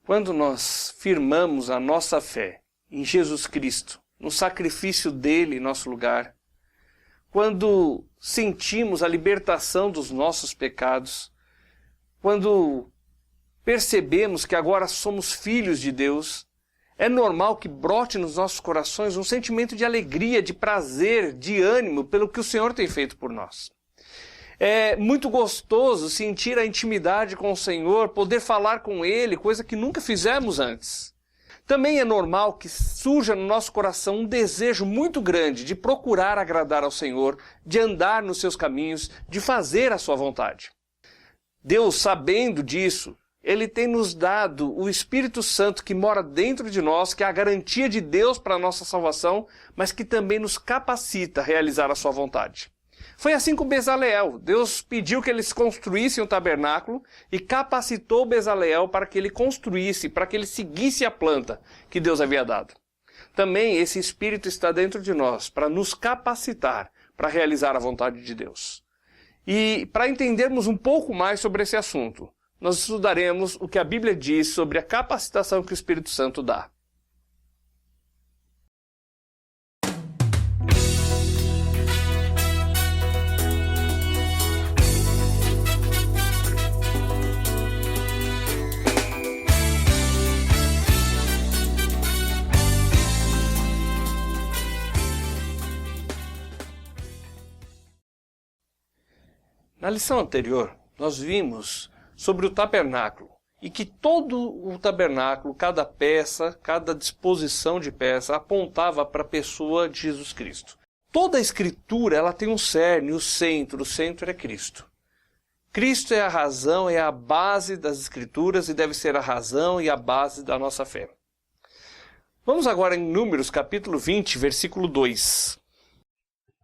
Quando nós firmamos a nossa fé em Jesus Cristo, no sacrifício dele em nosso lugar, quando sentimos a libertação dos nossos pecados, quando percebemos que agora somos filhos de Deus, é normal que brote nos nossos corações um sentimento de alegria, de prazer, de ânimo pelo que o Senhor tem feito por nós. É muito gostoso sentir a intimidade com o Senhor, poder falar com Ele, coisa que nunca fizemos antes. Também é normal que surja no nosso coração um desejo muito grande de procurar agradar ao Senhor, de andar nos seus caminhos, de fazer a sua vontade. Deus, sabendo disso, Ele tem nos dado o Espírito Santo que mora dentro de nós, que é a garantia de Deus para a nossa salvação, mas que também nos capacita a realizar a sua vontade. Foi assim com Bezaleel. Deus pediu que eles construíssem um tabernáculo e capacitou Bezaleel para que ele construísse, para que ele seguisse a planta que Deus havia dado. Também esse Espírito está dentro de nós para nos capacitar para realizar a vontade de Deus. E para entendermos um pouco mais sobre esse assunto, nós estudaremos o que a Bíblia diz sobre a capacitação que o Espírito Santo dá. Na lição anterior, nós vimos sobre o tabernáculo e que todo o tabernáculo, cada peça, cada disposição de peça apontava para a pessoa de Jesus Cristo. Toda a Escritura ela tem um cerne, o centro é Cristo. Cristo é a razão, é a base das Escrituras e deve ser a razão e a base da nossa fé. Vamos agora em Números capítulo 20, versículo 2.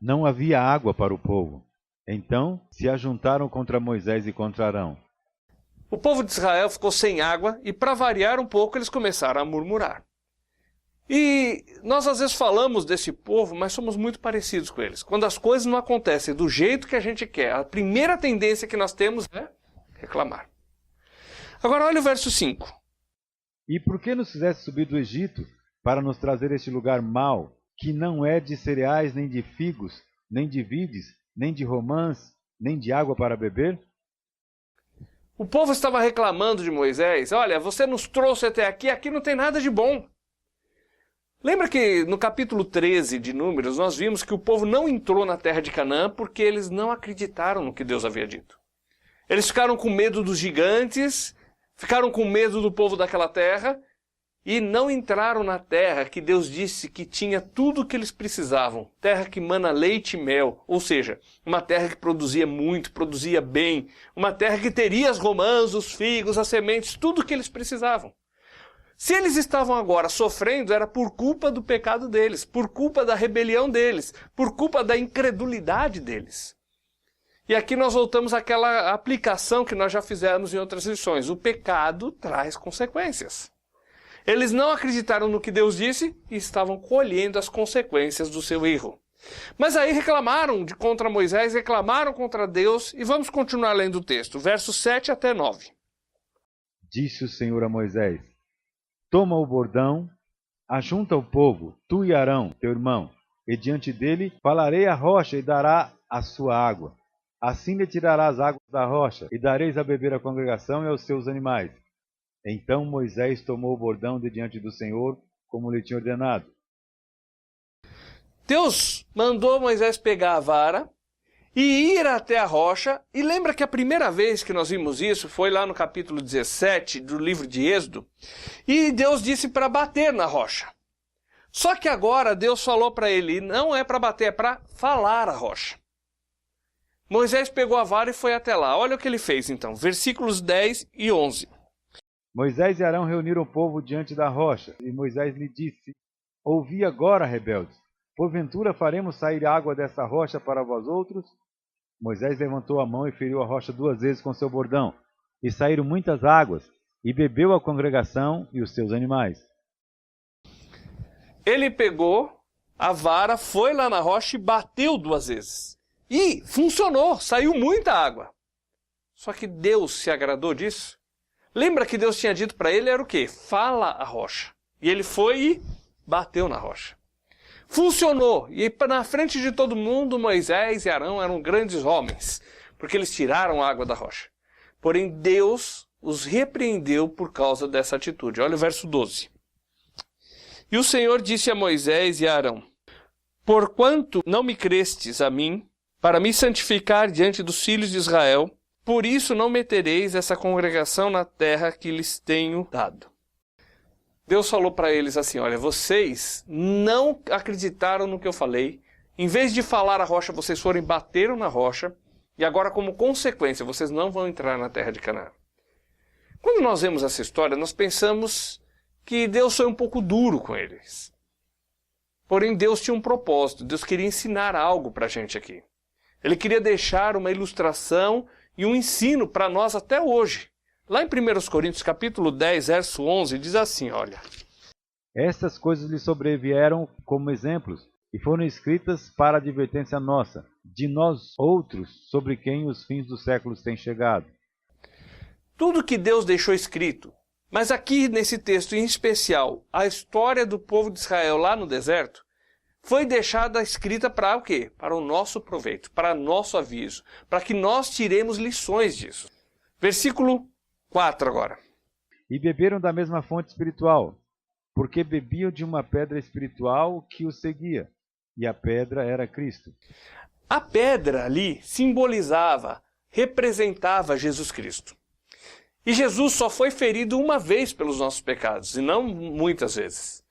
Não havia água para o povo. Então se ajuntaram contra Moisés e contra Arão. O povo de Israel ficou sem água e, para variar um pouco, eles começaram a murmurar. E nós às vezes falamos desse povo, mas somos muito parecidos com eles. Quando as coisas não acontecem do jeito que a gente quer, a primeira tendência que nós temos é reclamar. Agora olha o verso 5. E por que nos fizeste subir do Egito para nos trazer este lugar mau, que não é de cereais, nem de figos, nem de vides, nem de romãs, nem de água para beber? O povo estava reclamando de Moisés. Olha, você nos trouxe até aqui, aqui não tem nada de bom. Lembra que no capítulo 13 de Números nós vimos que o povo não entrou na terra de Canaã porque eles não acreditaram no que Deus havia dito. Eles ficaram com medo dos gigantes, ficaram com medo do povo daquela terra e não entraram na terra que Deus disse que tinha tudo o que eles precisavam. Terra que mana leite e mel, ou seja, uma terra que produzia muito, produzia bem, uma terra que teria as romãs, os figos, as sementes, tudo o que eles precisavam. Se eles estavam agora sofrendo, era por culpa do pecado deles, por culpa da rebelião deles, por culpa da incredulidade deles. E aqui nós voltamos àquela aplicação que nós já fizemos em outras lições. O pecado traz consequências. Eles não acreditaram no que Deus disse e estavam colhendo as consequências do seu erro. Mas aí reclamaram contra Moisés, reclamaram contra Deus, e vamos continuar lendo o texto, versos 7 até 9. Disse o Senhor a Moisés: Toma o bordão, ajunta o povo, tu e Arão, teu irmão, e diante dele falarei a rocha e dará a sua água. Assim lhe tirarás águas da rocha, e dareis a beber à congregação e aos seus animais. Então Moisés tomou o bordão de diante do Senhor, como lhe tinha ordenado. Deus mandou Moisés pegar a vara e ir até a rocha. E lembra que a primeira vez que nós vimos isso foi lá no capítulo 17 do livro de Êxodo. E Deus disse para bater na rocha. Só que agora Deus falou para ele, não é para bater, é para falar a rocha. Moisés pegou a vara e foi até lá. Olha o que ele fez então, versículos 10 e 11. Moisés e Arão reuniram o povo diante da rocha, e Moisés lhe disse: Ouvi agora, rebeldes, porventura faremos sair água dessa rocha para vós outros? Moisés levantou a mão e feriu a rocha 2 vezes com seu bordão, e saíram muitas águas, e bebeu a congregação e os seus animais. Ele pegou a vara, foi lá na rocha e bateu 2 vezes. E funcionou, saiu muita água. Só que Deus se agradou disso? Lembra que Deus tinha dito para ele era o quê? Fala a rocha. E ele foi e bateu na rocha. Funcionou. E na frente de todo mundo, Moisés e Arão eram grandes homens, porque eles tiraram a água da rocha. Porém, Deus os repreendeu por causa dessa atitude. Olha o verso 12. E o Senhor disse a Moisés e a Arão: porquanto não me crestes a mim, para me santificar diante dos filhos de Israel, por isso não metereis essa congregação na terra que lhes tenho dado. Deus falou para eles assim, olha, vocês não acreditaram no que eu falei, em vez de falar a rocha, vocês foram e bateram na rocha, e agora como consequência, vocês não vão entrar na terra de Canaã. Quando nós vemos essa história, nós pensamos que Deus foi um pouco duro com eles. Porém, Deus tinha um propósito, Deus queria ensinar algo para a gente aqui. Ele queria deixar uma ilustração e um ensino para nós até hoje. Lá em 1 Coríntios capítulo 10, verso 11, diz assim, olha. Estas coisas lhe sobrevieram como exemplos, e foram escritas para advertência nossa, de nós outros, sobre quem os fins dos séculos têm chegado. Tudo que Deus deixou escrito, mas aqui nesse texto em especial, a história do povo de Israel lá no deserto, foi deixada escrita para o quê? Para o nosso proveito, para nosso aviso, para que nós tiremos lições disso. Versículo 4 agora. E beberam da mesma fonte espiritual, porque bebiam de uma pedra espiritual que os seguia, e a pedra era Cristo. A pedra ali simbolizava, representava Jesus Cristo. E Jesus só foi ferido uma vez pelos nossos pecados, e não muitas vezes.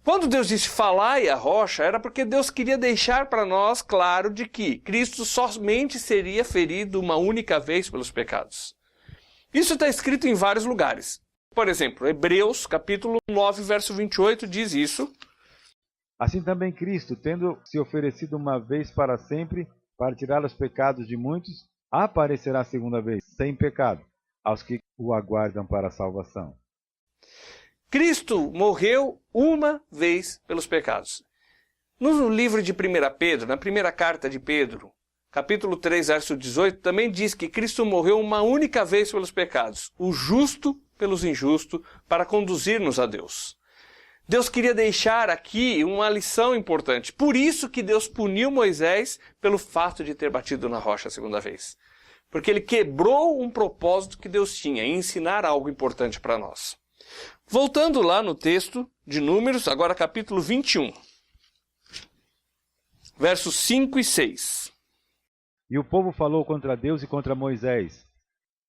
Quando Deus disse falai a rocha, era porque Deus queria deixar para nós claro de que Cristo somente seria ferido uma única vez pelos pecados. Isso está escrito em vários lugares. Por exemplo, Hebreus, capítulo 9, verso 28, diz isso. Assim também Cristo, tendo se oferecido uma vez para sempre, para tirar os pecados de muitos, aparecerá a segunda vez, sem pecado, aos que o aguardam para a salvação. Cristo morreu uma vez pelos pecados. No livro de 1 Pedro, na primeira carta de Pedro, capítulo 3, verso 18, também diz que Cristo morreu uma única vez pelos pecados, o justo pelos injustos, para conduzir-nos a Deus. Deus queria deixar aqui uma lição importante. Por isso que Deus puniu Moisés pelo fato de ter batido na rocha a segunda vez. Porque ele quebrou um propósito que Deus tinha, em ensinar algo importante para nós. Voltando lá no texto de Números, agora capítulo 21, versos 5 e 6. E o povo falou contra Deus e contra Moisés: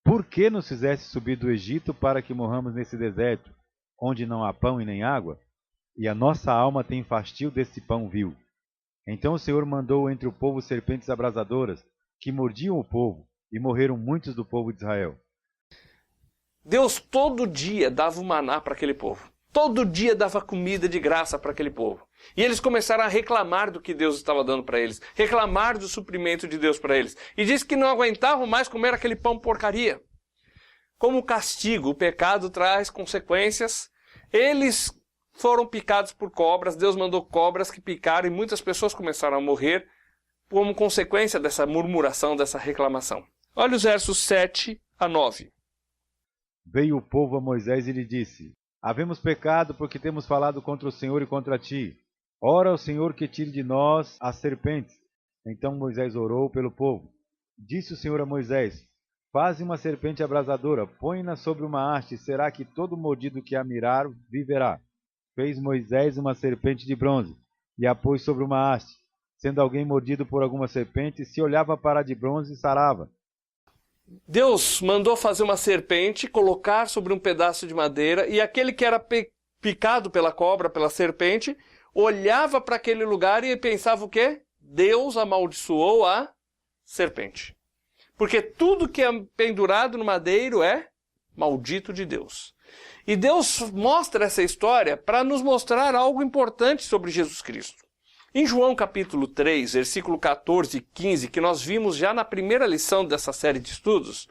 por que nos fizeste subir do Egito para que morramos nesse deserto, onde não há pão e nem água? E a nossa alma tem fastio desse pão vil. Então o Senhor mandou entre o povo serpentes abrasadoras, que mordiam o povo, e morreram muitos do povo de Israel. Deus todo dia dava o maná para aquele povo. Todo dia dava comida de graça para aquele povo. E eles começaram a reclamar do que Deus estava dando para eles. Reclamar do suprimento de Deus para eles. E disse que não aguentavam mais comer aquele pão porcaria. Como castigo, o pecado traz consequências. Eles foram picados por cobras. Deus mandou cobras que picaram e muitas pessoas começaram a morrer como consequência dessa murmuração, dessa reclamação. Olha os versos 7 a 9. Veio o povo a Moisés e lhe disse: havemos pecado porque temos falado contra o Senhor e contra ti. Ora ao Senhor que tire de nós as serpentes. Então Moisés orou pelo povo. Disse o Senhor a Moisés: faze uma serpente abrasadora, põe-na sobre uma haste, e será que todo mordido que a mirar viverá. Fez Moisés uma serpente de bronze, e a pôs sobre uma haste. Sendo alguém mordido por alguma serpente, se olhava para a de bronze e sarava. Deus mandou fazer uma serpente, colocar sobre um pedaço de madeira, e aquele que era picado pela cobra, pela serpente, olhava para aquele lugar e pensava o quê? Deus amaldiçoou a serpente. Porque tudo que é pendurado no madeiro é maldito de Deus. E Deus mostra essa história para nos mostrar algo importante sobre Jesus Cristo. Em João capítulo 3, versículo 14 e 15, que nós vimos já na primeira lição dessa série de estudos,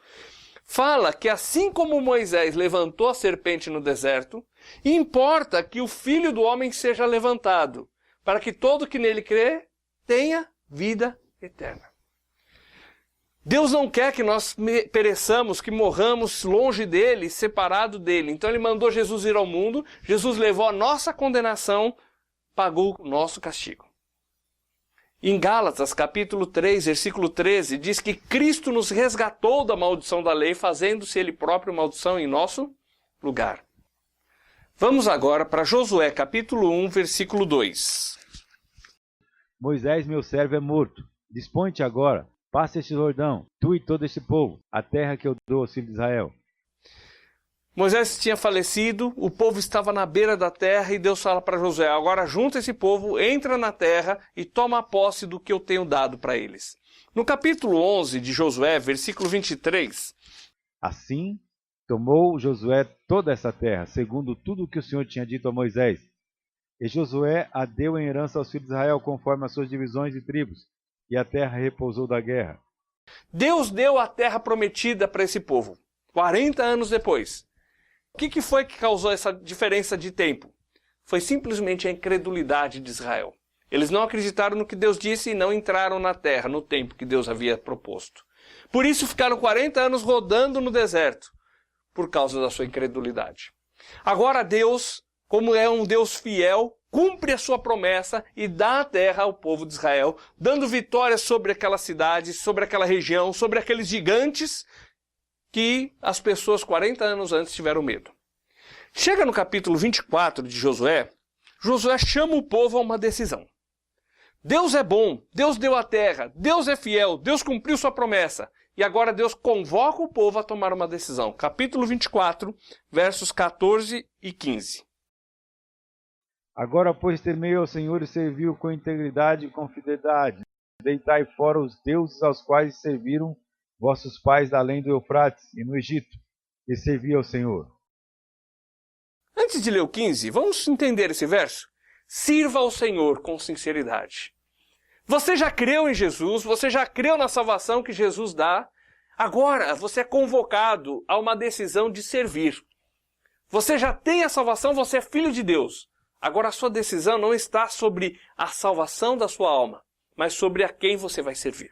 fala que assim como Moisés levantou a serpente no deserto, importa que o Filho do Homem seja levantado, para que todo que nele crê tenha vida eterna. Deus não quer que nós pereçamos, que morramos longe dele, separado dele. Então ele mandou Jesus ir ao mundo, Jesus levou a nossa condenação, pagou o nosso castigo. Em Gálatas, capítulo 3, versículo 13, diz que Cristo nos resgatou da maldição da lei, fazendo-se ele próprio maldição em nosso lugar. Vamos agora para Josué, capítulo 1, versículo 2. Moisés, meu servo, é morto. Dispõe-te agora, passa este Jordão, tu e todo este povo, a terra que eu dou aos filhos de Israel. Moisés tinha falecido, o povo estava na beira da terra e Deus fala para Josué, agora junta esse povo, entra na terra e toma posse do que eu tenho dado para eles. No capítulo 11 de Josué, versículo 23. Assim tomou Josué toda essa terra, segundo tudo o que o Senhor tinha dito a Moisés. E Josué a deu em herança aos filhos de Israel, conforme as suas divisões e tribos, e a terra repousou da guerra. Deus deu a terra prometida para esse povo, 40 anos depois. O que foi que causou essa diferença de tempo? Foi simplesmente a incredulidade de Israel. Eles não acreditaram no que Deus disse e não entraram na terra no tempo que Deus havia proposto. Por isso ficaram 40 anos rodando no deserto, por causa da sua incredulidade. Agora Deus, como é um Deus fiel, cumpre a sua promessa e dá a terra ao povo de Israel, dando vitória sobre aquela cidade, sobre aquela região, sobre aqueles gigantes que as pessoas 40 anos antes tiveram medo. Chega no capítulo 24 de Josué, Josué chama o povo a uma decisão. Deus é bom, Deus deu a terra, Deus é fiel, Deus cumpriu sua promessa. E agora Deus convoca o povo a tomar uma decisão. Capítulo 24, versos 14 e 15. Agora, pois, temei ao Senhor e serviu com integridade e com fidelidade. Deitai fora os deuses aos quais serviram vossos pais além do Eufrates e no Egito, e servi ao Senhor. Antes de ler o 15, vamos entender esse verso? Sirva ao Senhor com sinceridade. Você já creu em Jesus, você já creu na salvação que Jesus dá, agora você é convocado a uma decisão de servir. Você já tem a salvação, você é filho de Deus. Agora a sua decisão não está sobre a salvação da sua alma, mas sobre a quem você vai servir.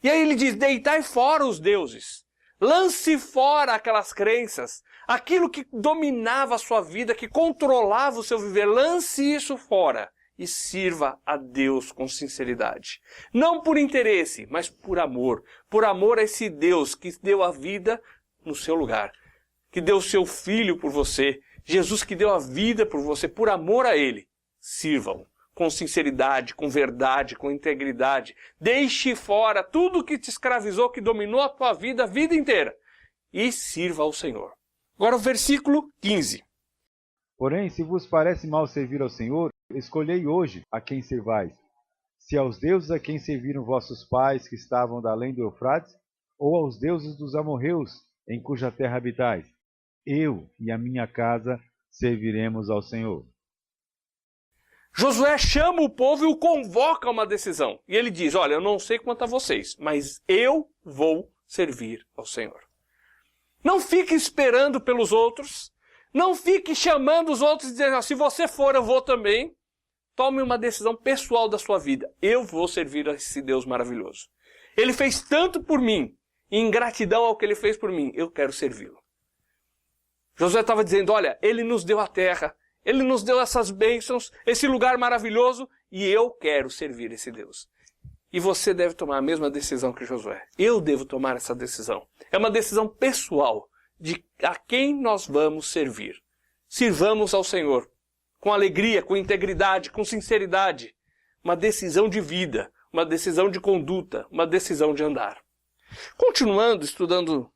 E aí ele diz, deitai fora os deuses, lance fora aquelas crenças, aquilo que dominava a sua vida, que controlava o seu viver, lance isso fora e sirva a Deus com sinceridade. Não por interesse, mas por amor a esse Deus que deu a vida no seu lugar, que deu o seu Filho por você, Jesus que deu a vida por você, por amor a Ele. Sirvam com sinceridade, com verdade, com integridade. Deixe fora tudo que te escravizou, que dominou a tua vida a vida inteira. E sirva ao Senhor. Agora o versículo 15. Porém, se vos parece mal servir ao Senhor, escolhei hoje a quem servais. Se aos deuses a quem serviram vossos pais que estavam da além do Eufrates, ou aos deuses dos amorreus em cuja terra habitais. Eu e a minha casa serviremos ao Senhor. Josué chama o povo e o convoca a uma decisão. E ele diz, olha, eu não sei quanto a vocês, mas eu vou servir ao Senhor. Não fique esperando pelos outros. Não fique chamando os outros e dizendo, se você for, eu vou também. Tome uma decisão pessoal da sua vida. Eu vou servir a esse Deus maravilhoso. Ele fez tanto por mim. E em gratidão ao que ele fez por mim, eu quero servi-lo. Josué estava dizendo, olha, ele nos deu a terra. Ele nos deu essas bênçãos, esse lugar maravilhoso, e eu quero servir esse Deus. E você deve tomar a mesma decisão que Josué. Eu devo tomar essa decisão. É uma decisão pessoal de a quem nós vamos servir. Sirvamos ao Senhor com alegria, com integridade, com sinceridade. Uma decisão de vida, uma decisão de conduta, uma decisão de andar. Continuando estudando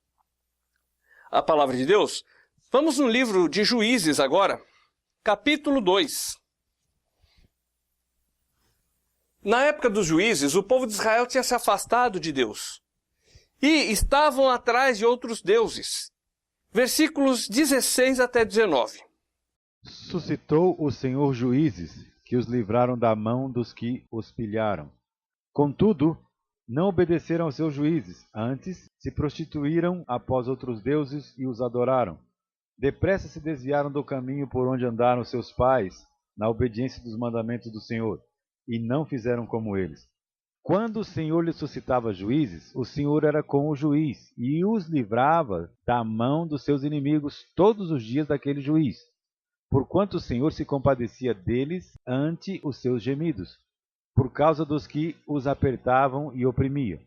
a palavra de Deus, vamos no livro de Juízes agora. Capítulo 2. Na época dos juízes, o povo de Israel tinha se afastado de Deus e estavam atrás de outros deuses. Versículos 16 até 19. Suscitou o Senhor juízes que os livraram da mão dos que os pilharam. Contudo, não obedeceram aos seus juízes, antes se prostituíram após outros deuses e os adoraram. Depressa se desviaram do caminho por onde andaram seus pais, na obediência dos mandamentos do Senhor, e não fizeram como eles. Quando o Senhor lhe suscitava juízes, o Senhor era com o juiz e os livrava da mão dos seus inimigos todos os dias daquele juiz, porquanto o Senhor se compadecia deles ante os seus gemidos, por causa dos que os apertavam e oprimiam.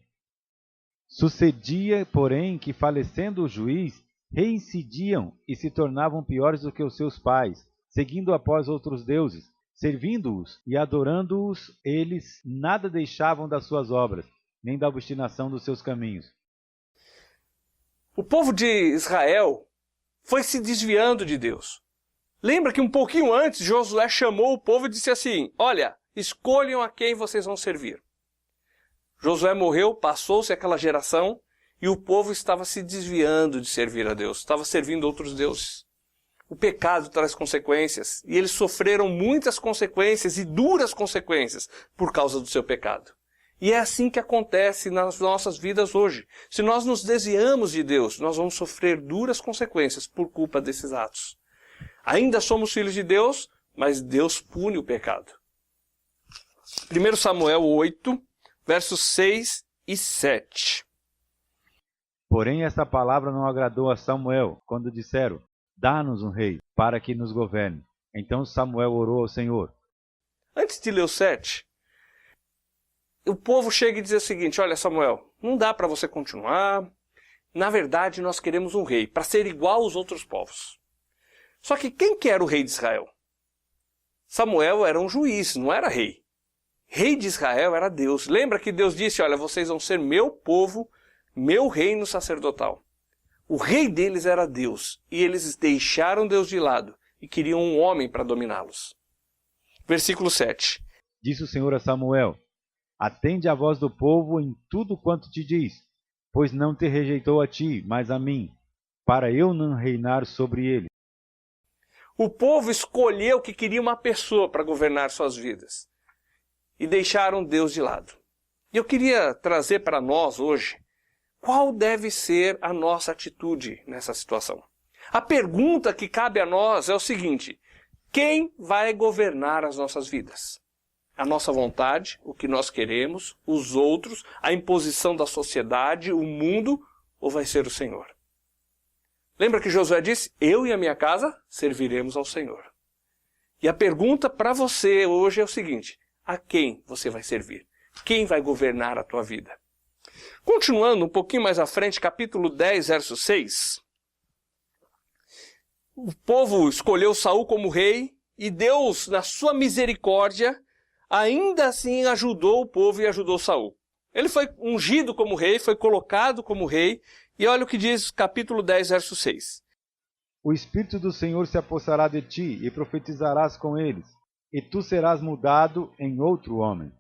Sucedia, porém, que falecendo o juiz, reincidiam e se tornavam piores do que os seus pais, seguindo após outros deuses, servindo-os e adorando-os, eles nada deixavam das suas obras, nem da obstinação dos seus caminhos. O povo de Israel foi se desviando de Deus. Lembra que um pouquinho antes Josué chamou o povo e disse assim: olha, escolham a quem vocês vão servir. Josué morreu, passou-se aquela geração e o povo estava se desviando de servir a Deus, estava servindo outros deuses. O pecado traz consequências e eles sofreram muitas consequências e duras consequências por causa do seu pecado. E é assim que acontece nas nossas vidas hoje. Se nós nos desviamos de Deus, nós vamos sofrer duras consequências por culpa desses atos. Ainda somos filhos de Deus, mas Deus pune o pecado. 1 Samuel 8, versos 6 e 7. Porém, esta palavra não agradou a Samuel, quando disseram: dá-nos um rei, para que nos governe. Então Samuel orou ao Senhor. Antes de ler o 7, o povo chega e diz o seguinte: olha, Samuel, não dá para você continuar. Na verdade, nós queremos um rei, para ser igual aos outros povos. Só que quem que era o rei de Israel? Samuel era um juiz, não era rei. Rei de Israel era Deus. Lembra que Deus disse: olha, vocês vão ser meu povo, meu reino sacerdotal. O rei deles era Deus, e eles deixaram Deus de lado e queriam um homem para dominá-los. Versículo 7. Disse o Senhor a Samuel: atende a voz do povo em tudo quanto te diz, pois não te rejeitou a ti, mas a mim, para eu não reinar sobre ele. O povo escolheu que queria uma pessoa para governar suas vidas e deixaram Deus de lado. E eu queria trazer para nós hoje qual deve ser a nossa atitude nessa situação. A pergunta que cabe a nós é o seguinte: quem vai governar as nossas vidas? A nossa vontade, o que nós queremos, os outros, a imposição da sociedade, o mundo, ou vai ser o Senhor? Lembra que Josué disse: eu e a minha casa serviremos ao Senhor. E a pergunta para você hoje é o seguinte: a quem você vai servir? Quem vai governar a tua vida? Continuando um pouquinho mais à frente, capítulo 10, verso 6. O povo escolheu Saul como rei e Deus, na sua misericórdia, ainda assim ajudou o povo e ajudou Saul. Ele foi ungido como rei, foi colocado como rei, e olha o que diz capítulo 10, verso 6. O Espírito do Senhor se apossará de ti e profetizarás com eles, e tu serás mudado em outro homem.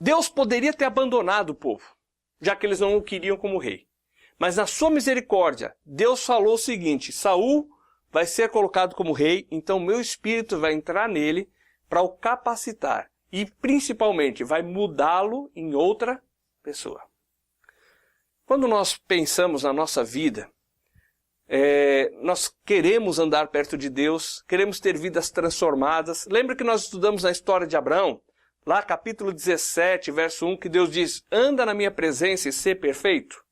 Deus poderia ter abandonado o povo, já que eles não o queriam como rei. Mas na sua misericórdia, Deus falou o seguinte: Saul vai ser colocado como rei, então meu Espírito vai entrar nele para o capacitar e principalmente vai mudá-lo em outra pessoa. Quando nós pensamos na nossa vida, nós queremos andar perto de Deus, queremos ter vidas transformadas. Lembra que nós estudamos na história de Abraão? Lá capítulo 17, verso 1, que Deus diz: anda na minha presença e ser perfeito.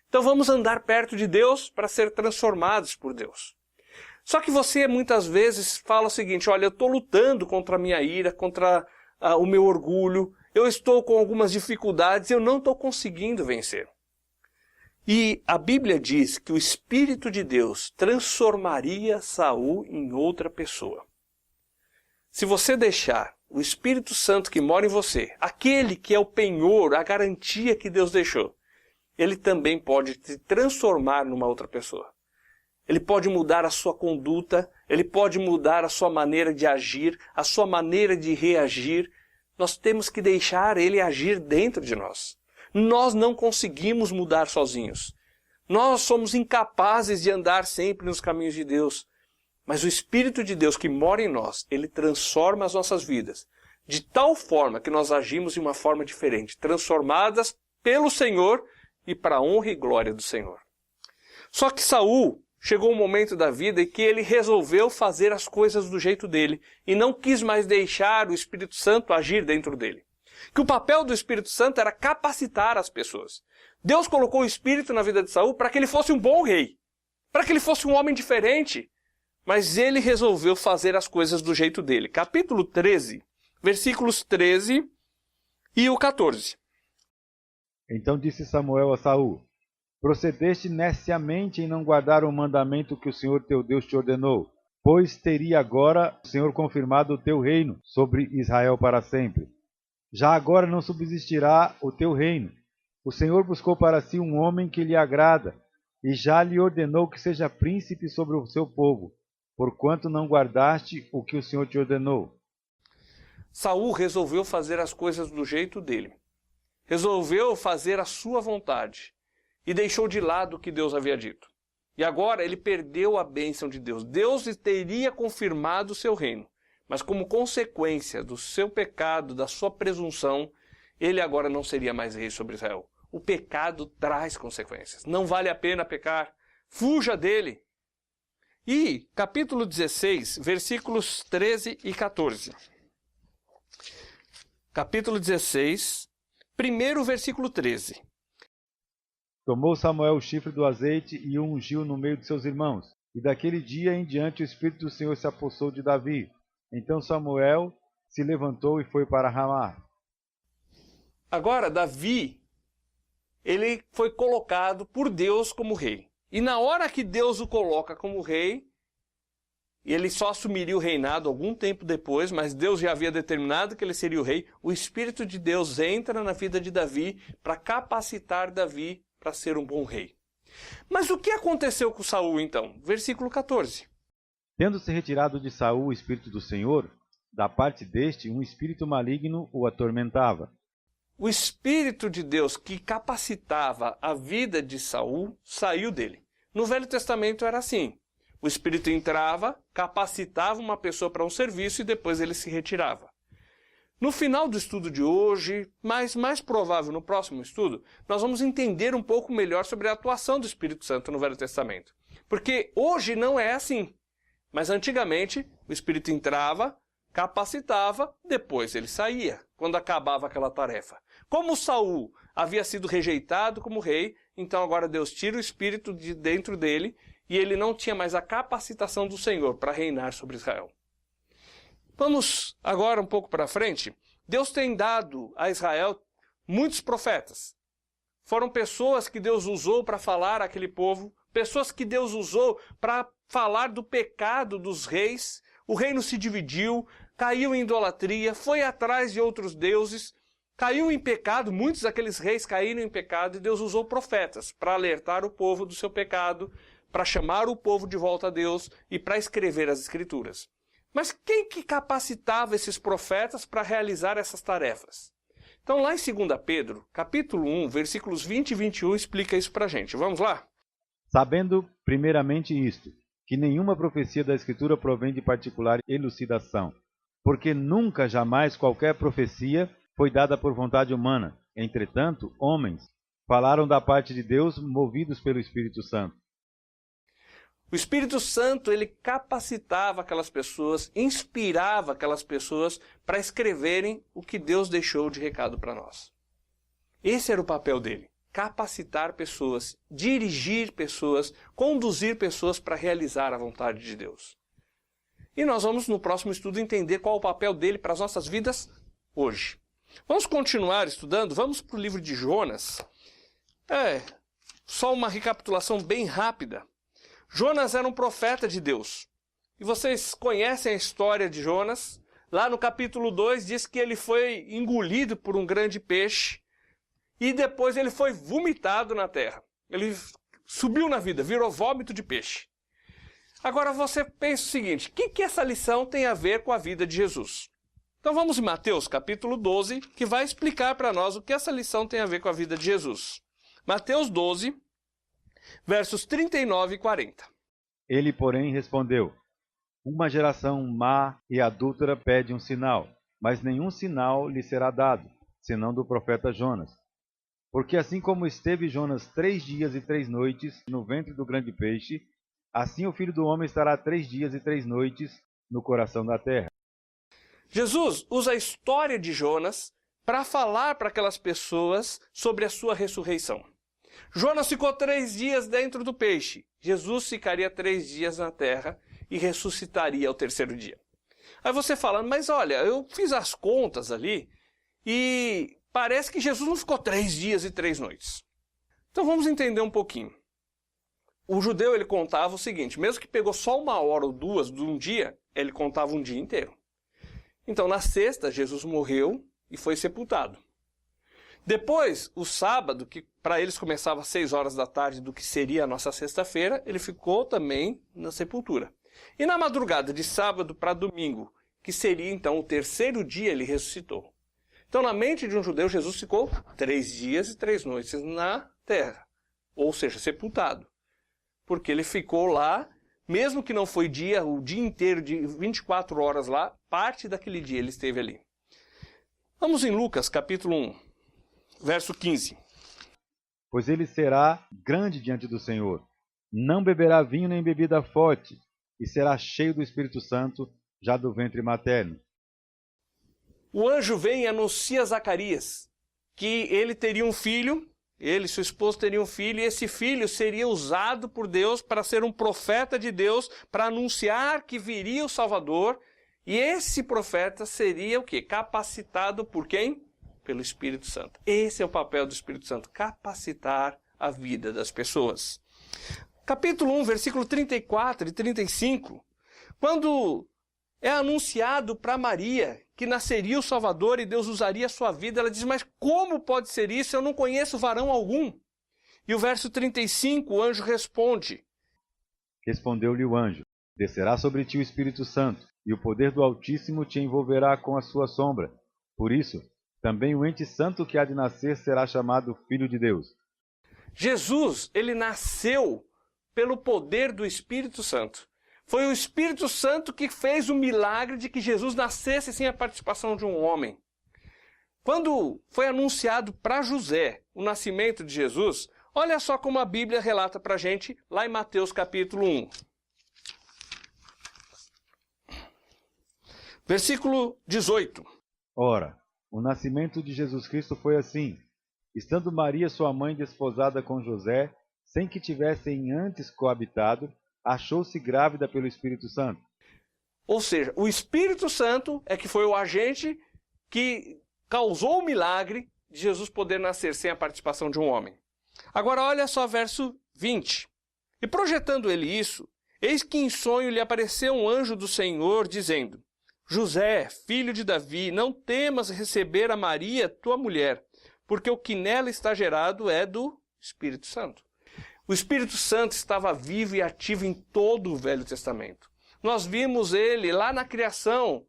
Então vamos andar perto de Deus para ser transformados por Deus. Só que você muitas vezes fala o seguinte: olha, eu estou lutando contra a minha ira, contra o meu orgulho, eu estou com algumas dificuldades, eu não estou conseguindo vencer. E a Bíblia diz que o Espírito de Deus transformaria Saul em outra pessoa. Se você deixar o Espírito Santo que mora em você, aquele que é o penhor, a garantia que Deus deixou, ele também pode te transformar numa outra pessoa. Ele pode mudar a sua conduta, ele pode mudar a sua maneira de agir, a sua maneira de reagir. Nós temos que deixar ele agir dentro de nós. Nós não conseguimos mudar sozinhos. Nós somos incapazes de andar sempre nos caminhos de Deus. Mas o Espírito de Deus que mora em nós, ele transforma as nossas vidas de tal forma que nós agimos de uma forma diferente, transformadas pelo Senhor e para a honra e glória do Senhor. Só que Saul chegou um momento da vida em que ele resolveu fazer as coisas do jeito dele e não quis mais deixar o Espírito Santo agir dentro dele. Que o papel do Espírito Santo era capacitar as pessoas. Deus colocou o Espírito na vida de Saul para que ele fosse um bom rei, para que ele fosse um homem diferente, mas ele resolveu fazer as coisas do jeito dele. Capítulo 13, versículos 13 e o 14. Então disse Samuel a Saul: procedeste neciamente em não guardar o mandamento que o Senhor teu Deus te ordenou, pois teria agora o Senhor confirmado o teu reino sobre Israel para sempre. Já agora não subsistirá o teu reino. O Senhor buscou para si um homem que lhe agrada, e já lhe ordenou que seja príncipe sobre o seu povo, porquanto não guardaste o que o Senhor te ordenou. Saul resolveu fazer as coisas do jeito dele. Resolveu fazer a sua vontade e deixou de lado o que Deus havia dito. E agora ele perdeu a bênção de Deus. Deus teria confirmado o seu reino, mas como consequência do seu pecado, da sua presunção, ele agora não seria mais rei sobre Israel. O pecado traz consequências. Não vale a pena pecar. Fuja dele. E capítulo 16, versículos 13 e 14. Capítulo 16, primeiro versículo 13. Tomou Samuel o chifre do azeite e o ungiu no meio de seus irmãos. E daquele dia em diante o Espírito do Senhor se apossou de Davi. Então Samuel se levantou e foi para Ramá. Agora, Davi, ele foi colocado por Deus como rei. E na hora que Deus o coloca como rei, ele só assumiria o reinado algum tempo depois, mas Deus já havia determinado que ele seria o rei. O Espírito de Deus entra na vida de Davi para capacitar Davi para ser um bom rei. Mas o que aconteceu com Saul então? Versículo 14. Tendo-se retirado de Saul o Espírito do Senhor, da parte deste um espírito maligno o atormentava. O Espírito de Deus que capacitava a vida de Saul saiu dele. No Velho Testamento era assim. O Espírito entrava, capacitava uma pessoa para um serviço e depois ele se retirava. No final do estudo de hoje, mas mais provável no próximo estudo, nós vamos entender um pouco melhor sobre a atuação do Espírito Santo no Velho Testamento. Porque hoje não é assim. Mas antigamente o Espírito entrava, capacitava, depois ele saía, quando acabava aquela tarefa. Como Saul havia sido rejeitado como rei, então agora Deus tira o Espírito de dentro dele e ele não tinha mais a capacitação do Senhor para reinar sobre Israel. Vamos agora um pouco para frente. Deus tem dado a Israel muitos profetas. Foram pessoas que Deus usou para falar àquele povo, pessoas que Deus usou para falar do pecado dos reis. O reino se dividiu, caiu em idolatria, foi atrás de outros deuses, caiu em pecado, muitos daqueles reis caíram em pecado e Deus usou profetas para alertar o povo do seu pecado, para chamar o povo de volta a Deus e para escrever as Escrituras. Mas quem que capacitava esses profetas para realizar essas tarefas? Então lá em 2 Pedro, capítulo 1, versículos 20 e 21, explica isso para a gente. Vamos lá? Sabendo primeiramente isto, que nenhuma profecia da Escritura provém de particular elucidação, porque nunca jamais qualquer profecia foi dada por vontade humana. Entretanto, homens falaram da parte de Deus movidos pelo Espírito Santo. O Espírito Santo, ele capacitava aquelas pessoas, inspirava aquelas pessoas para escreverem o que Deus deixou de recado para nós. Esse era o papel dele, capacitar pessoas, dirigir pessoas, conduzir pessoas para realizar a vontade de Deus. E nós vamos no próximo estudo entender qual é o papel dele para as nossas vidas hoje. Vamos continuar estudando, vamos para o livro de Jonas. Só uma recapitulação bem rápida. Jonas era um profeta de Deus. E vocês conhecem a história de Jonas. Lá no capítulo 2 diz que ele foi engolido por um grande peixe e depois ele foi vomitado na terra. Ele subiu na vida, virou vômito de peixe. Agora você pensa o seguinte, o que essa lição tem a ver com a vida de Jesus? Então vamos em Mateus capítulo 12, que vai explicar para nós o que essa lição tem a ver com a vida de Jesus. Mateus 12, versos 39 e 40. Ele, porém, respondeu: uma geração má e adúltera pede um sinal, mas nenhum sinal lhe será dado, senão do profeta Jonas. Porque assim como esteve Jonas 3 dias e 3 noites no ventre do grande peixe, assim o Filho do Homem estará 3 dias e 3 noites no coração da terra. Jesus usa a história de Jonas para falar para aquelas pessoas sobre a sua ressurreição. Jonas ficou 3 dias dentro do peixe. Jesus ficaria 3 dias na terra e ressuscitaria ao 3º dia. Aí você fala, mas olha, eu fiz as contas ali e parece que Jesus não ficou 3 dias e 3 noites. Então vamos entender um pouquinho. O judeu ele contava o seguinte, mesmo que pegou só 1 hora ou 2 de um dia, ele contava um dia inteiro. Então na sexta, Jesus morreu e foi sepultado. Depois, o sábado, que para eles começava às 6 horas da tarde do que seria a nossa sexta-feira, ele ficou também na sepultura. E na madrugada de sábado para domingo, que seria então o 3º dia, ele ressuscitou. Então na mente de um judeu, Jesus ficou 3 dias e 3 noites na terra, ou seja, sepultado. Porque ele ficou lá, mesmo que não foi o dia inteiro de 24 horas lá, parte daquele dia ele esteve ali. Vamos em Lucas, capítulo 1, verso 15. Pois ele será grande diante do Senhor, não beberá vinho nem bebida forte, e será cheio do Espírito Santo, já do ventre materno. O anjo vem e anuncia a Zacarias que ele teria um filho, ele e sua esposa teriam um filho, e esse filho seria usado por Deus para ser um profeta de Deus, para anunciar que viria o Salvador. E esse profeta seria o quê? Capacitado por quem? Pelo Espírito Santo. Esse é o papel do Espírito Santo, capacitar a vida das pessoas. Capítulo 1, versículo 34 e 35, quando é anunciado para Maria que nasceria o Salvador e Deus usaria a sua vida, ela diz, mas como pode ser isso? Eu não conheço varão algum. E o verso 35, o anjo responde. Respondeu-lhe o anjo, descerá sobre ti o Espírito Santo, e o poder do Altíssimo te envolverá com a sua sombra. Por isso, também o ente santo que há de nascer será chamado Filho de Deus. Jesus, ele nasceu pelo poder do Espírito Santo. Foi o Espírito Santo que fez o milagre de que Jesus nascesse sem a participação de um homem. Quando foi anunciado para José o nascimento de Jesus, olha só como a Bíblia relata para a gente lá em Mateus capítulo 1. Versículo 18. Ora, o nascimento de Jesus Cristo foi assim. Estando Maria, sua mãe, desposada com José, sem que tivessem antes coabitado, achou-se grávida pelo Espírito Santo. Ou seja, o Espírito Santo é que foi o agente que causou o milagre de Jesus poder nascer sem a participação de um homem. Agora olha só verso 20. E projetando ele isso, eis que em sonho lhe apareceu um anjo do Senhor, dizendo, José, filho de Davi, não temas receber a Maria, tua mulher, porque o que nela está gerado é do Espírito Santo. O Espírito Santo estava vivo e ativo em todo o Velho Testamento. Nós vimos ele lá na criação.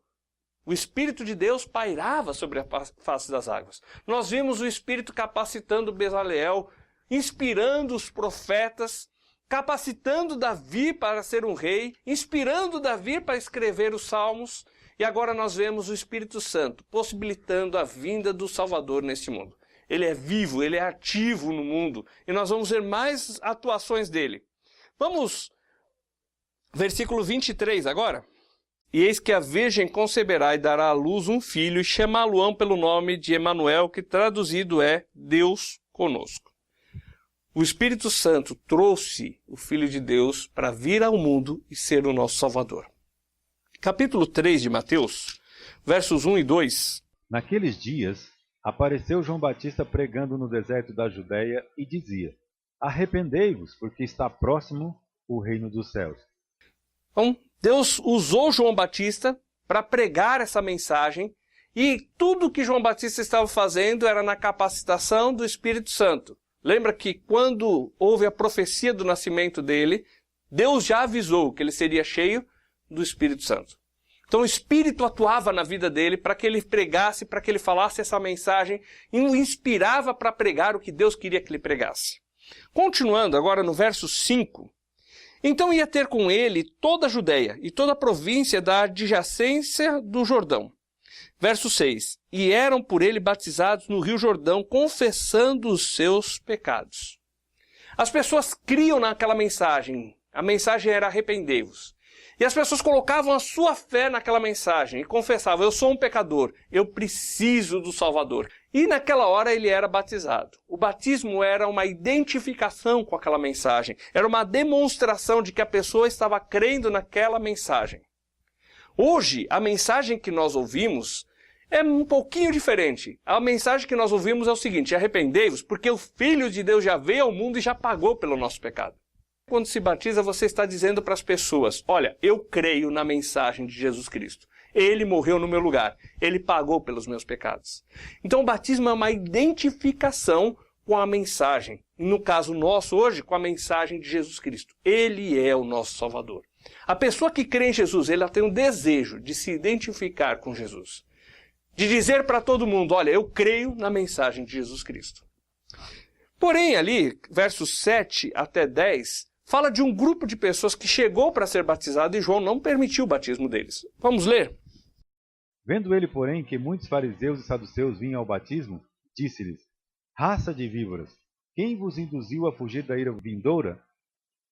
O Espírito de Deus pairava sobre a face das águas. Nós vimos o Espírito capacitando Bezaleel, inspirando os profetas, capacitando Davi para ser um rei, inspirando Davi para escrever os salmos. E agora nós vemos o Espírito Santo possibilitando a vinda do Salvador neste mundo. Ele é vivo, ele é ativo no mundo. E nós vamos ver mais atuações dele. Vamos, versículo 23 agora. E eis que a virgem conceberá e dará à luz um filho, e chamá-lo-ão pelo nome de Emanuel, que traduzido é Deus conosco. O Espírito Santo trouxe o Filho de Deus para vir ao mundo e ser o nosso Salvador. Capítulo 3 de Mateus, versos 1 e 2. Naqueles dias, apareceu João Batista pregando no deserto da Judéia e dizia, arrependei-vos, porque está próximo o reino dos céus. Então, Deus usou João Batista para pregar essa mensagem e tudo que João Batista estava fazendo era na capacitação do Espírito Santo. Lembra que quando houve a profecia do nascimento dele, Deus já avisou que ele seria cheio do Espírito Santo. Então o Espírito atuava na vida dele para que ele pregasse, para que ele falasse essa mensagem e o inspirava para pregar o que Deus queria que ele pregasse. Continuando agora no verso 5. Então ia ter com ele toda a Judéia e toda a província da adjacência do Jordão. Verso 6. E eram por ele batizados no rio Jordão, confessando os seus pecados. As pessoas criam naquela mensagem. A mensagem era arrependei-vos. E as pessoas colocavam a sua fé naquela mensagem e confessavam: eu sou um pecador, eu preciso do Salvador. E naquela hora ele era batizado. O batismo era uma identificação com aquela mensagem, era uma demonstração de que a pessoa estava crendo naquela mensagem. Hoje, a mensagem que nós ouvimos é um pouquinho diferente. A mensagem que nós ouvimos é o seguinte: arrependei-vos, porque o Filho de Deus já veio ao mundo e já pagou pelo nosso pecado. Quando se batiza, você está dizendo para as pessoas: olha, eu creio na mensagem de Jesus Cristo. Ele morreu no meu lugar. Ele pagou pelos meus pecados. Então o batismo é uma identificação com a mensagem. No caso nosso hoje, com a mensagem de Jesus Cristo. Ele é o nosso Salvador. A pessoa que crê em Jesus, ela tem um desejo de se identificar com Jesus. De dizer para todo mundo: olha, eu creio na mensagem de Jesus Cristo. Porém, ali, versos 7 até 10, fala de um grupo de pessoas que chegou para ser batizado e João não permitiu o batismo deles. Vamos ler? Vendo ele, porém, que muitos fariseus e saduceus vinham ao batismo, disse-lhes: raça de víboras, quem vos induziu a fugir da ira vindoura?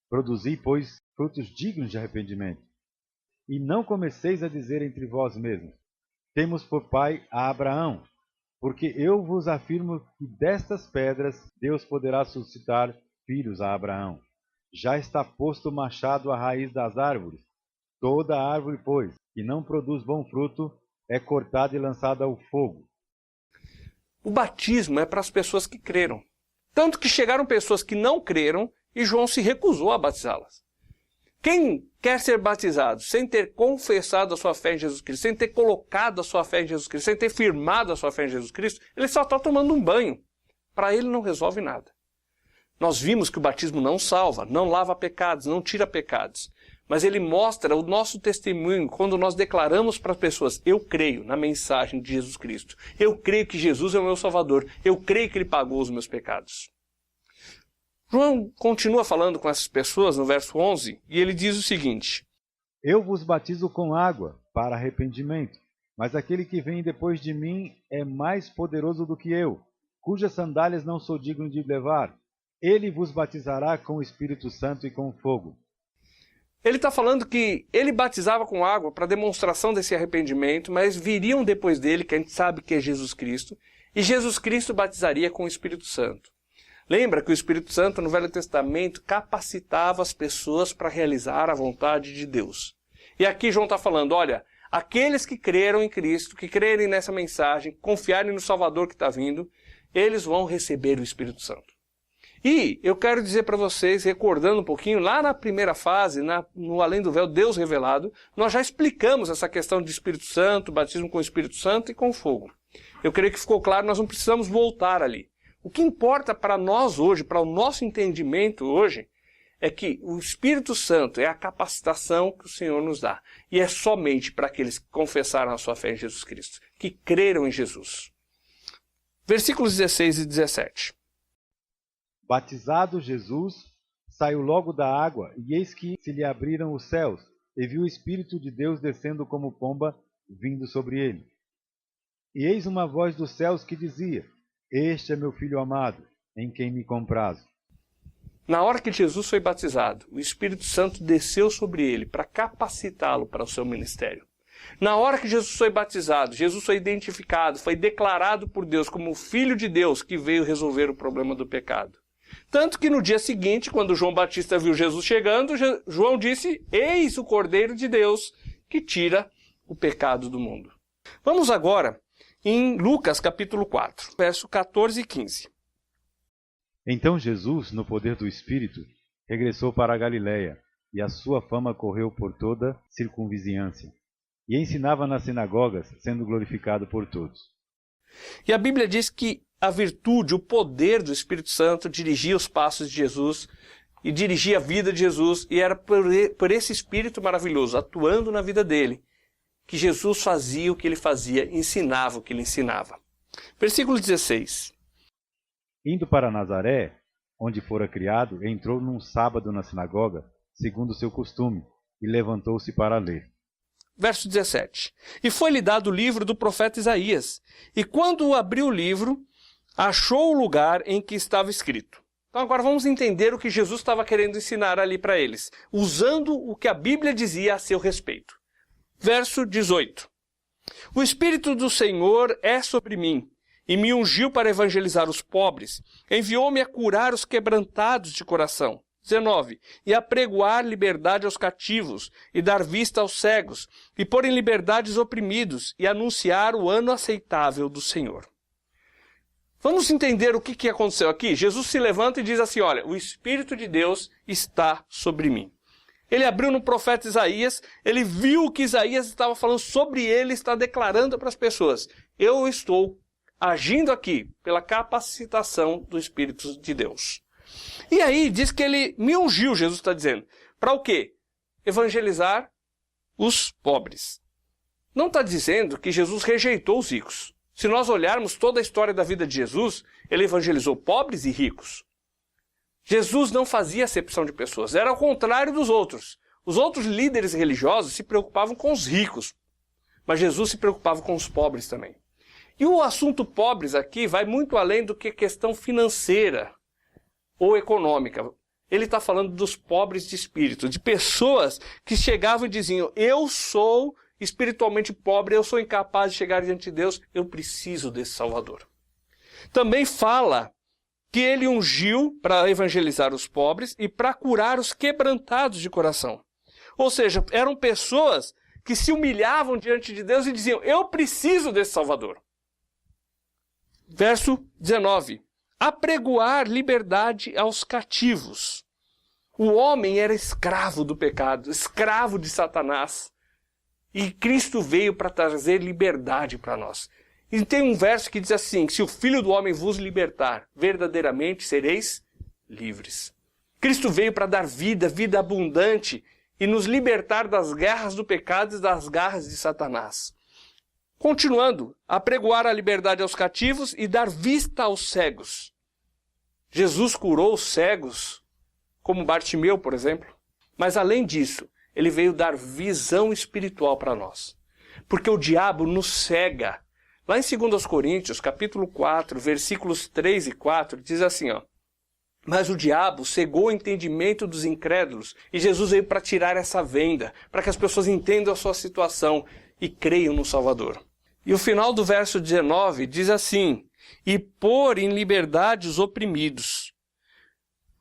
Produzi, pois, frutos dignos de arrependimento. E não comeceis a dizer entre vós mesmos: temos por pai a Abraão, porque eu vos afirmo que destas pedras Deus poderá suscitar filhos a Abraão. Já está posto o machado à raiz das árvores. Toda árvore, pois, que não produz bom fruto, é cortada e lançada ao fogo. O batismo é para as pessoas que creram. Tanto que chegaram pessoas que não creram e João se recusou a batizá-las. Quem quer ser batizado sem ter confessado a sua fé em Jesus Cristo, sem ter colocado a sua fé em Jesus Cristo, sem ter firmado a sua fé em Jesus Cristo, ele só está tomando um banho. Para ele não resolve nada. Nós vimos que o batismo não salva, não lava pecados, não tira pecados. Mas ele mostra o nosso testemunho quando nós declaramos para as pessoas: eu creio na mensagem de Jesus Cristo. Eu creio que Jesus é o meu Salvador. Eu creio que Ele pagou os meus pecados. João continua falando com essas pessoas no verso 11 e ele diz o seguinte: eu vos batizo com água para arrependimento, mas aquele que vem depois de mim é mais poderoso do que eu, cujas sandálias não sou digno de levar. Ele vos batizará com o Espírito Santo e com fogo. Ele está falando que ele batizava com água para demonstração desse arrependimento, mas viriam depois dele, que a gente sabe que é Jesus Cristo, e Jesus Cristo batizaria com o Espírito Santo. Lembra que o Espírito Santo no Velho Testamento capacitava as pessoas para realizar a vontade de Deus. E aqui João está falando: olha, aqueles que creram em Cristo, que crerem nessa mensagem, confiarem no Salvador que está vindo, eles vão receber o Espírito Santo. E eu quero dizer para vocês, recordando um pouquinho, lá na primeira fase, no Além do Véu, Deus Revelado, nós já explicamos essa questão de Espírito Santo, batismo com o Espírito Santo e com fogo. Eu creio que ficou claro, nós não precisamos voltar ali. O que importa para nós hoje, para o nosso entendimento hoje, é que o Espírito Santo é a capacitação que o Senhor nos dá. E é somente para aqueles que confessaram a sua fé em Jesus Cristo, que creram em Jesus. Versículos 16 e 17. Batizado Jesus, saiu logo da água, e eis que se lhe abriram os céus, e viu o Espírito de Deus descendo como pomba, vindo sobre ele. E eis uma voz dos céus que dizia: este é meu Filho amado, em quem me comprazo. Na hora que Jesus foi batizado, o Espírito Santo desceu sobre ele para capacitá-lo para o seu ministério. Na hora que Jesus foi batizado, Jesus foi identificado, foi declarado por Deus como o Filho de Deus que veio resolver o problema do pecado. Tanto que no dia seguinte, quando João Batista viu Jesus chegando, João disse: eis o Cordeiro de Deus que tira o pecado do mundo. Vamos agora em Lucas capítulo 4, verso 14 e 15. Então Jesus, no poder do Espírito, regressou para a Galiléia, e a sua fama correu por toda a circunvizinhança. E ensinava nas sinagogas, sendo glorificado por todos. E a Bíblia diz que a virtude, o poder do Espírito Santo dirigia os passos de Jesus e dirigia a vida de Jesus, e era por esse Espírito maravilhoso, atuando na vida dele, que Jesus fazia o que ele fazia, ensinava o que ele ensinava. Versículo 16. Indo para Nazaré, onde fora criado, entrou num sábado na sinagoga, segundo o seu costume, e levantou-se para ler. Verso 17. E foi-lhe dado o livro do profeta Isaías, e quando abriu o livro, achou o lugar em que estava escrito: Então agora vamos entender o que Jesus estava querendo ensinar ali para eles, usando o que a Bíblia dizia a seu respeito. Verso 18. O Espírito do Senhor é sobre mim, e me ungiu para evangelizar os pobres, enviou-me a curar os quebrantados de coração. 19. E apregoar liberdade aos cativos, e dar vista aos cegos, e pôr em liberdade os oprimidos, e anunciar o ano aceitável do Senhor. Vamos entender o que aconteceu aqui? Jesus se levanta e diz assim, olha, o Espírito de Deus está sobre mim. Ele abriu no profeta Isaías, ele viu o que Isaías estava falando sobre ele, está declarando para as pessoas, eu estou agindo aqui pela capacitação do Espírito de Deus. E aí diz que ele me ungiu, Jesus está dizendo. Para o quê? Evangelizar os pobres. Não está dizendo que Jesus rejeitou os ricos. Se nós olharmos toda a história da vida de Jesus, ele evangelizou pobres e ricos. Jesus não fazia acepção de pessoas, era ao contrário dos outros. Os outros líderes religiosos se preocupavam com os ricos, mas Jesus se preocupava com os pobres também. E o assunto pobres aqui vai muito além do que questão financeira ou econômica. Ele está falando dos pobres de espírito, de pessoas que chegavam e diziam, eu sou espiritualmente pobre, eu sou incapaz de chegar diante de Deus, eu preciso desse Salvador. Também fala que ele ungiu para evangelizar os pobres e para curar os quebrantados de coração. Ou seja, eram pessoas que se humilhavam diante de Deus e diziam, eu preciso desse Salvador. Verso 19. Apregoar liberdade aos cativos. O homem era escravo do pecado, escravo de Satanás. E Cristo veio para trazer liberdade para nós. E tem um verso que diz assim, se o Filho do Homem vos libertar, verdadeiramente sereis livres. Cristo veio para dar vida, vida abundante, e nos libertar das garras do pecado e das garras de Satanás. Continuando, apregoar a liberdade aos cativos e dar vista aos cegos. Jesus curou os cegos, como Bartimeu, por exemplo. Mas além disso, ele veio dar visão espiritual para nós. Porque o diabo nos cega. Lá em 2 Coríntios, capítulo 4, versículos 3 e 4, diz assim, ó. Mas o diabo cegou o entendimento dos incrédulos e Jesus veio para tirar essa venda, para que as pessoas entendam a sua situação e creiam no Salvador. E o final do verso 19 diz assim, e pôr em liberdade os oprimidos.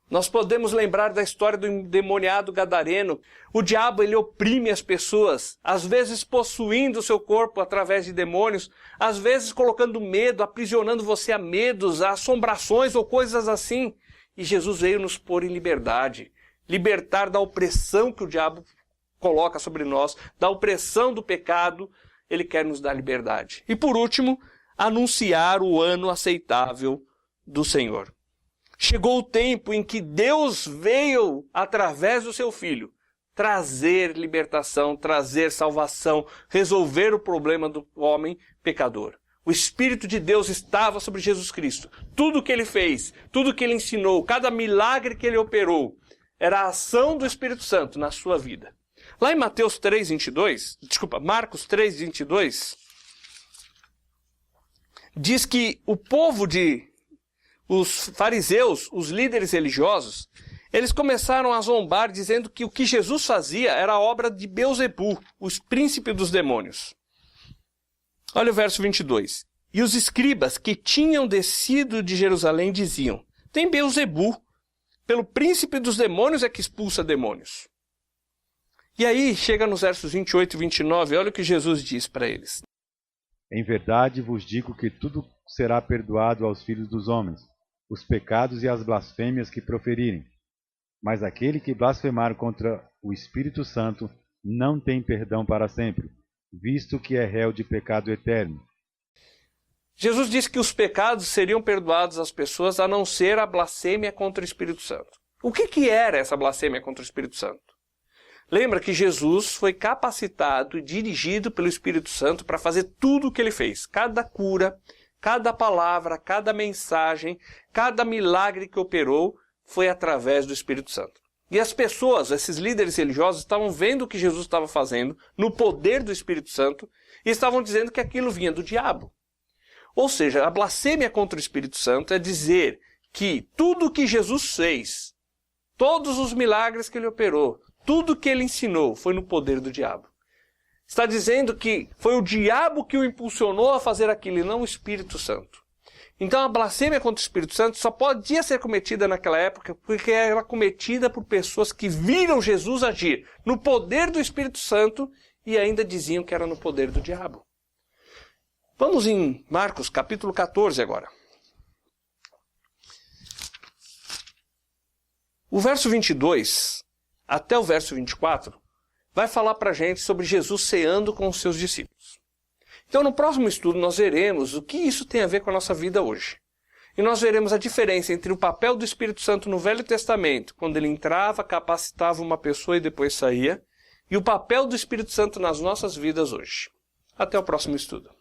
Nós podemos lembrar da história do endemoniado gadareno. O diabo, ele oprime as pessoas, às vezes possuindo o seu corpo através de demônios, às vezes colocando medo, aprisionando você a medos, a assombrações ou coisas assim. E Jesus veio nos pôr em liberdade, libertar da opressão que o diabo coloca sobre nós, da opressão do pecado, ele quer nos dar liberdade. E por último, anunciar o ano aceitável do Senhor. Chegou o tempo em que Deus veio, através do seu Filho, trazer libertação, trazer salvação, resolver o problema do homem pecador. O Espírito de Deus estava sobre Jesus Cristo. Tudo que ele fez, tudo que ele ensinou, cada milagre que ele operou, era a ação do Espírito Santo na sua vida. Lá em Marcos 3:22, diz que o povo os fariseus, os líderes religiosos, eles começaram a zombar dizendo que o que Jesus fazia era obra de Beelzebu, os príncipes dos demônios. Olha o verso 22. E os escribas que tinham descido de Jerusalém diziam, tem Beelzebu, pelo príncipe dos demônios é que expulsa demônios. E aí chega nos versos 28 e 29, olha o que Jesus diz para eles. Em verdade vos digo que tudo será perdoado aos filhos dos homens, os pecados e as blasfêmias que proferirem. Mas aquele que blasfemar contra o Espírito Santo não tem perdão para sempre, visto que é réu de pecado eterno. Jesus disse que os pecados seriam perdoados às pessoas a não ser a blasfêmia contra o Espírito Santo. O que era essa blasfêmia contra o Espírito Santo? Lembra que Jesus foi capacitado e dirigido pelo Espírito Santo para fazer tudo o que ele fez. Cada cura, cada palavra, cada mensagem, cada milagre que operou foi através do Espírito Santo. E as pessoas, esses líderes religiosos, estavam vendo o que Jesus estava fazendo no poder do Espírito Santo e estavam dizendo que aquilo vinha do diabo. Ou seja, a blasfêmia contra o Espírito Santo é dizer que tudo que Jesus fez, todos os milagres que ele operou, tudo que ele ensinou foi no poder do diabo. Está dizendo que foi o diabo que o impulsionou a fazer aquilo e não o Espírito Santo. Então a blasfêmia contra o Espírito Santo só podia ser cometida naquela época porque era cometida por pessoas que viram Jesus agir no poder do Espírito Santo e ainda diziam que era no poder do diabo. Vamos em Marcos capítulo 14 agora. O verso 22 até o verso 24 vai falar para a gente sobre Jesus ceando com os seus discípulos. Então, no próximo estudo, nós veremos o que isso tem a ver com a nossa vida hoje. E nós veremos a diferença entre o papel do Espírito Santo no Velho Testamento, quando ele entrava, capacitava uma pessoa e depois saía, e o papel do Espírito Santo nas nossas vidas hoje. Até o próximo estudo.